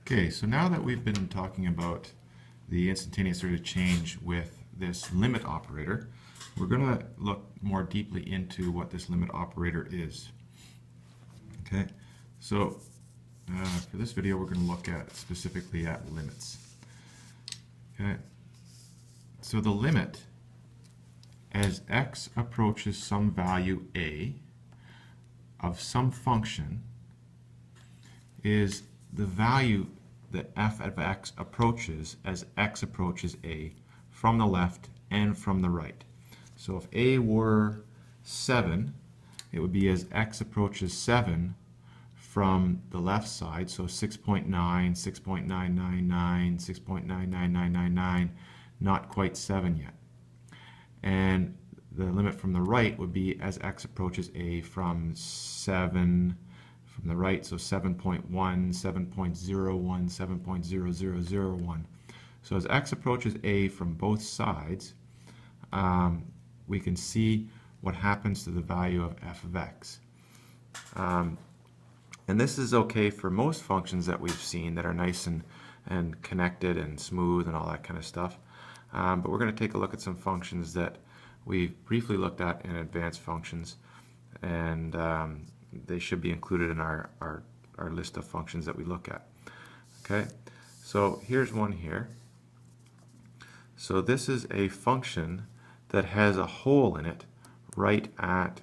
Okay, so now that we've been talking about the instantaneous rate of change with this limit operator, we're going to look more deeply into what this limit operator is. Okay, so for this video we're going to look at specifically at limits. Okay, so the limit as x approaches some value a of some function is the value that f of x approaches as x approaches a from the left and from the right. So if a were 7, it would be as x approaches 7 from the left side, so 6.9, 6.999, 6.99999, not quite 7 yet. And the limit from the right would be as x approaches a from 7 from the right, so 7.1, 7.01, 7.0001. So as x approaches a from both sides, we can see what happens to the value of f of x. And this is okay for most functions that we've seen that are nice and connected and smooth and all that kind of stuff. But we're going to take a look at some functions that we briefly looked at in advanced functions, and they should be included in our list of functions that we look at. Okay, so here's one here. So this is a function that has a hole in it right at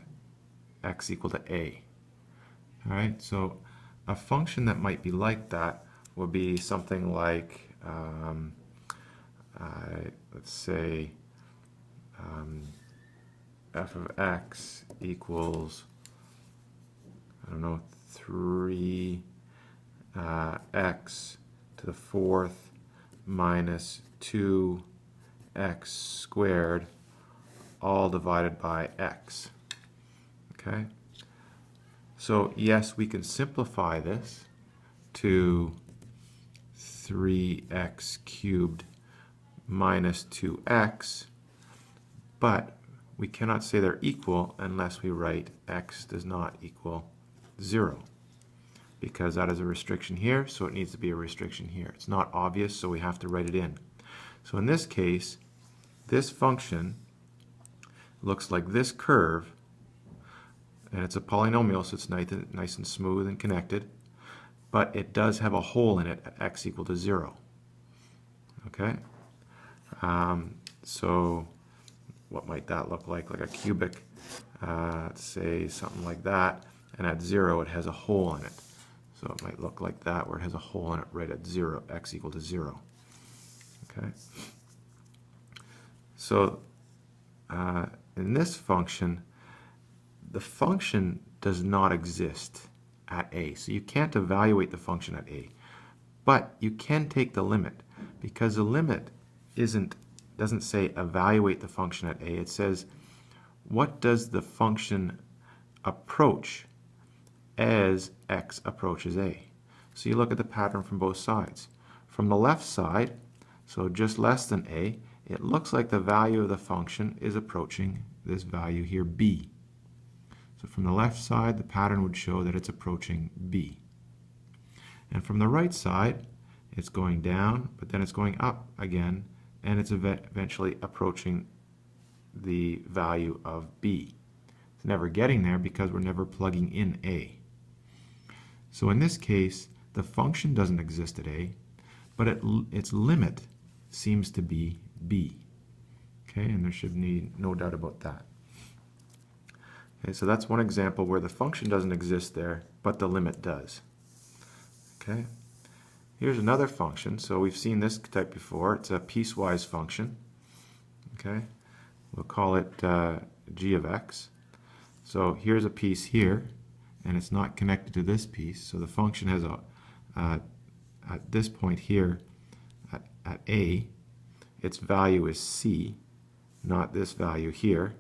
x equal to a. All right, so a function that might be like that would be something like, let's say, f of x equals, I don't know, 3 x to the 4th minus 2x squared, all divided by x. Okay? So yes, we can simplify this to 3x cubed minus 2x, but we cannot say they're equal unless we write x does not equal 0, because that is a restriction here, so it needs to be a restriction here. It's not obvious, so we have to write it in. So in this case, this function looks like this curve, and it's a polynomial, so it's nice and smooth and connected, but it does have a hole in it at x equal to 0. Okay? So what might that look like? Like a cubic, let's say something like that, and at 0 it has a hole in it. So it might look like that, where it has a hole in it right at 0, x equal to 0. Okay? So in this function, the function does not exist at a. So you can't evaluate the function at a. But you can take the limit, because the limit doesn't say evaluate the function at a. It says, what does the function approach as x approaches a? So you look at the pattern from both sides. From the left side, so just less than a, it looks like the value of the function is approaching this value here, b. So from the left side, the pattern would show that it's approaching b. And from the right side, it's going down, but then it's going up again, and it's eventually approaching the value of b. It's never getting there because we're never plugging in a. So in this case, the function doesn't exist at a, but its limit seems to be b. Okay, and there should be no doubt about that. Okay, so that's one example where the function doesn't exist there, but the limit does. Okay, here's another function. So we've seen this type before. It's a piecewise function. Okay, we'll call it g of x. So here's a piece here, and it's not connected to this piece. So the function has a at this point here at a, its value is c, not this value here.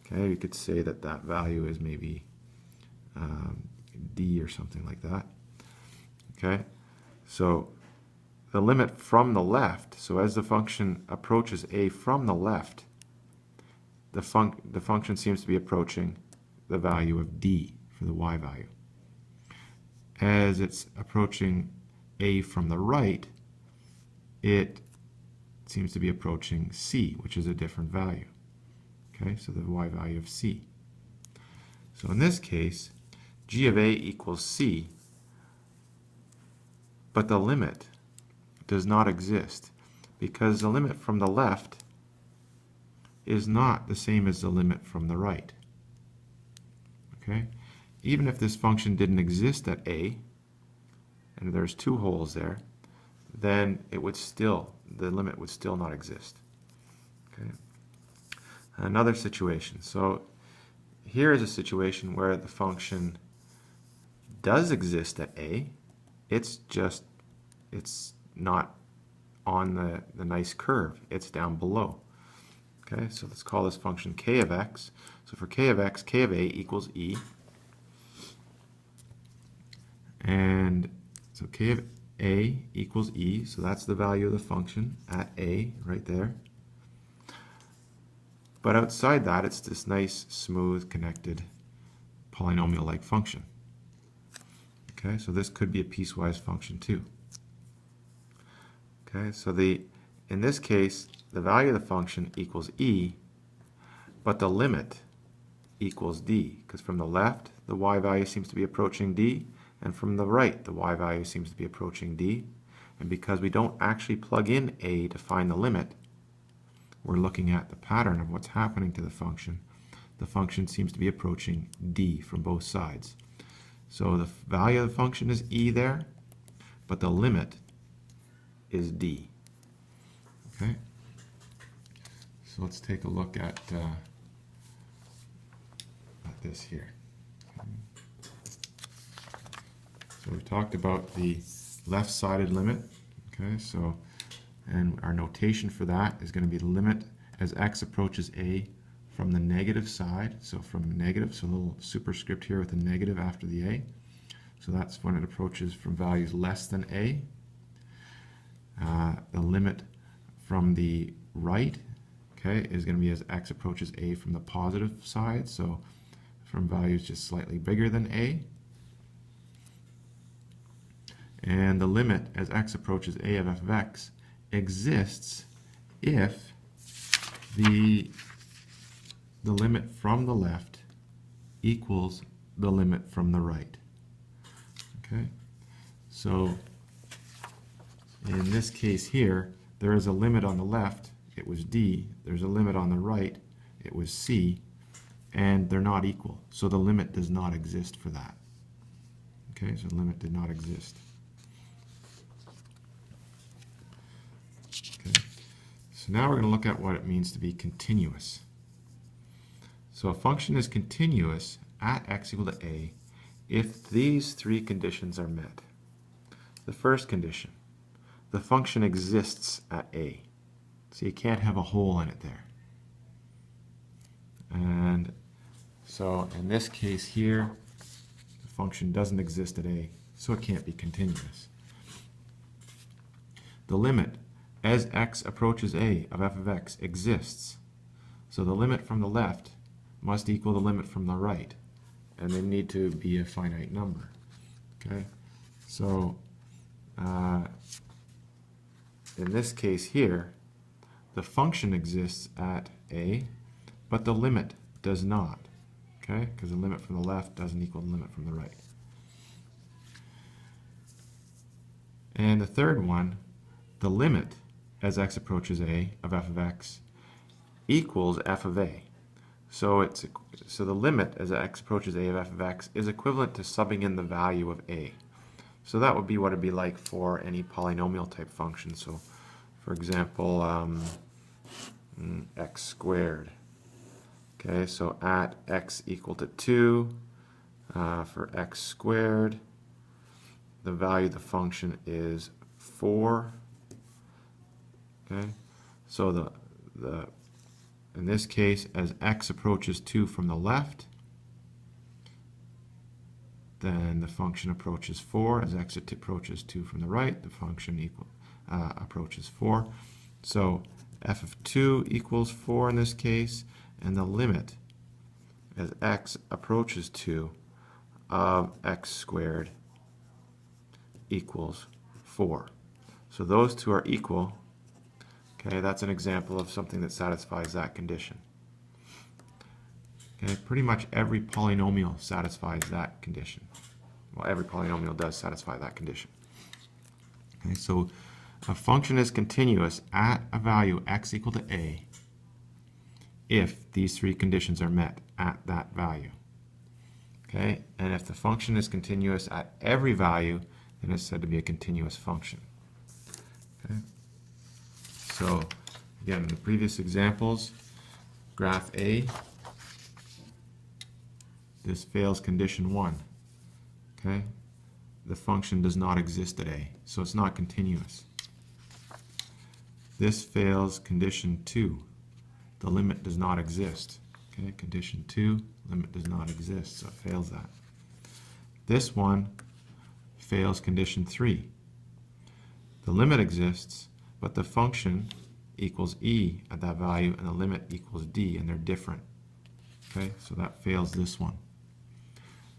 Okay, you could say that that value is maybe d or something like that. Okay, so the limit from the left, so as the function approaches a from the left, the function seems to be approaching the value of d for the y value. As it's approaching a from the right, it seems to be approaching c, which is a different value. Okay, so the y value of c. So in this case, g of a equals c, but the limit does not exist because the limit from the left is not the same as the limit from the right. Okay? Even if this function didn't exist at a, and there's two holes there, then it would still, the limit would still not exist. Okay? Another situation. So here is a situation where the function does exist at a, it's not on the nice curve, it's down below. Okay, so let's call this function k of x. So for k of x, k of a equals e. And so k of a equals e, so that's the value of the function at a right there. But outside that, it's this nice, smooth, connected, polynomial-like function. Okay, so this could be a piecewise function too. Okay, so in this case, the value of the function equals e, but the limit equals d, because from the left, the y value seems to be approaching d, and from the right, the y value seems to be approaching d. And because we don't actually plug in a to find the limit, we're looking at the pattern of what's happening to the function. The function seems to be approaching d from both sides. So the value of the function is e there, but the limit is d. Okay? So let's take a look at this here. Okay. So we've talked about the left-sided limit. Okay, so and our notation for that is going to be the limit as x approaches a from the negative side. So from negative, so a little superscript here with a negative after the a. So that's when it approaches from values less than a. The limit from the right, okay, is going to be as x approaches a from the positive side. So from values just slightly bigger than a. And the limit as x approaches a of f of x exists if the limit from the left equals the limit from the right. Okay, so in this case here, there is a limit on the left, it was d, there's a limit on the right, it was c, and they're not equal, so the limit does not exist for that. Okay, so the limit did not exist. Okay. So now we're going to look at what it means to be continuous. So a function is continuous at x equal to a if these three conditions are met. The first condition, the function exists at a. So you can't have a hole in it there. And so in this case here, the function doesn't exist at a, so it can't be continuous. The limit as x approaches a of f of x exists. So the limit from the left must equal the limit from the right, and they need to be a finite number. Okay, so in this case here, the function exists at a, but the limit does not. Okay, because the limit from the left doesn't equal the limit from the right. And the third one, the limit as x approaches a of f of x equals f of a. So the limit as x approaches a of f of x is equivalent to subbing in the value of a. So that would be what it'd be like for any polynomial type function. So for example, x squared. Okay, so at x equal to 2, for x squared, the value of the function is 4. Okay, so in this case, as x approaches 2 from the left, then the function approaches 4. As x approaches 2 from the right, the function approaches 4. So f of 2 equals 4 in this case, and the limit as x approaches 2 of x squared equals 4. So those two are equal. Okay, that's an example of something that satisfies that condition. Okay, pretty much every polynomial satisfies that condition. Well, every polynomial does satisfy that condition. Okay, so a function is continuous at a value x equal to a if these three conditions are met at that value. Okay, and if the function is continuous at every value, then it's said to be a continuous function. Okay, so again, in the previous examples, graph A, this fails condition 1. Okay, the function does not exist at A, so it's not continuous. This fails condition 2. The limit does not exist. Okay, condition 2, limit does not exist, so it fails that. This one fails condition 3. The limit exists, but the function equals e at that value, and the limit equals d, and they're different. Okay, so that fails this one.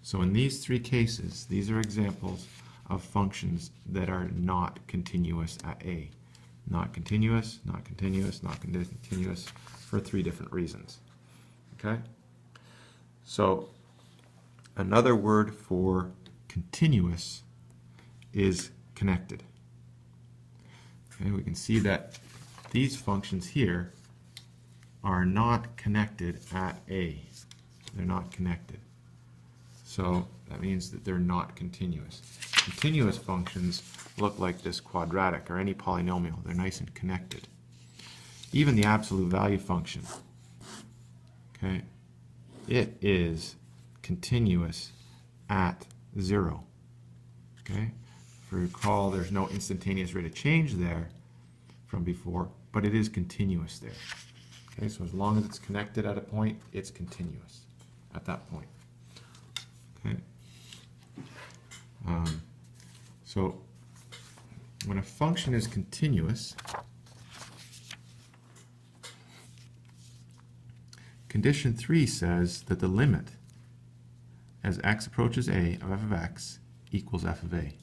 So in these three cases, these are examples of functions that are not continuous at A. Not continuous, not continuous, not continuous, for three different reasons. Okay? So another word for continuous is connected. Okay, we can see that these functions here are not connected at A. They're not connected. So that means that they're not continuous. Continuous functions look like this quadratic or any polynomial. They're nice and connected. Even the absolute value function, okay, it is continuous at 0. Okay, if you recall, there's no instantaneous rate of change there from before, but it is continuous there. Okay, so as long as it's connected at a point, it's continuous at that point. Okay. So when a function is continuous, condition 3 says that the limit as x approaches a of f of x equals f of a.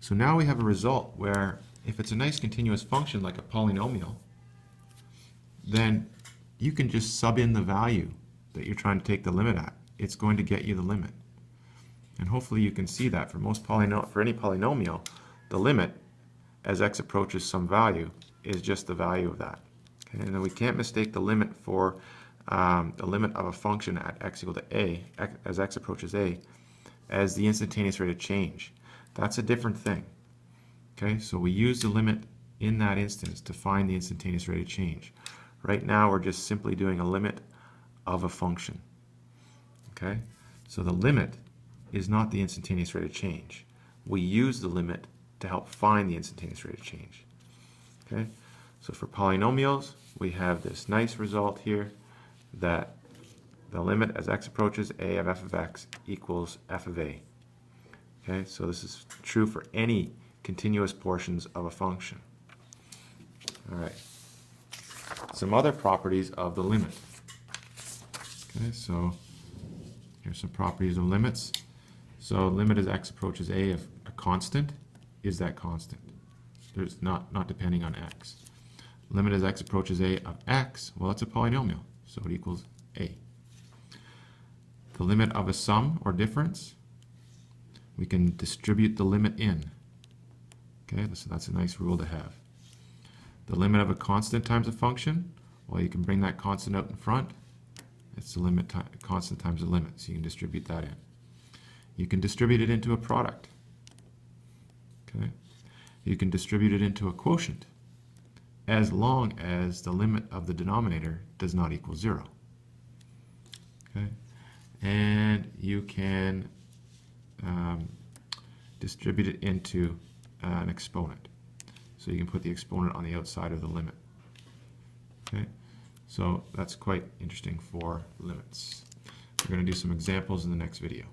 So now we have a result where if it's a nice continuous function like a polynomial, then you can just sub in the value that you're trying to take the limit at. It's going to get you the limit. And hopefully you can see that for any polynomial, the limit as x approaches some value is just the value of that. Okay? And then we can't mistake the limit for the limit of a function at x equal to a, as x approaches a, as the instantaneous rate of change. That's a different thing. Okay, so we use the limit in that instance to find the instantaneous rate of change. Right now we're just simply doing a limit of a function. Okay, so the limit is not the instantaneous rate of change. We use the limit to help find the instantaneous rate of change. Okay, so for polynomials, we have this nice result here that the limit as x approaches a of f of x equals f of a. Okay, so this is true for any continuous portions of a function. All right, some other properties of the limit. Okay, so here's some properties of limits. So limit as x approaches a of a constant is that constant. There's not depending on x. Limit as x approaches a of x, well, it's a polynomial, so it equals a. The limit of a sum or difference, we can distribute the limit in. Okay, so that's a nice rule to have. The limit of a constant times a function, well, you can bring that constant out in front. It's the limit constant times the limit, so you can distribute that in. You can distribute it into a product. Okay, you can distribute it into a quotient as long as the limit of the denominator does not equal 0. Okay, and you can distribute it into an exponent. So you can put the exponent on the outside of the limit. Okay, so that's quite interesting for limits. We're going to do some examples in the next video.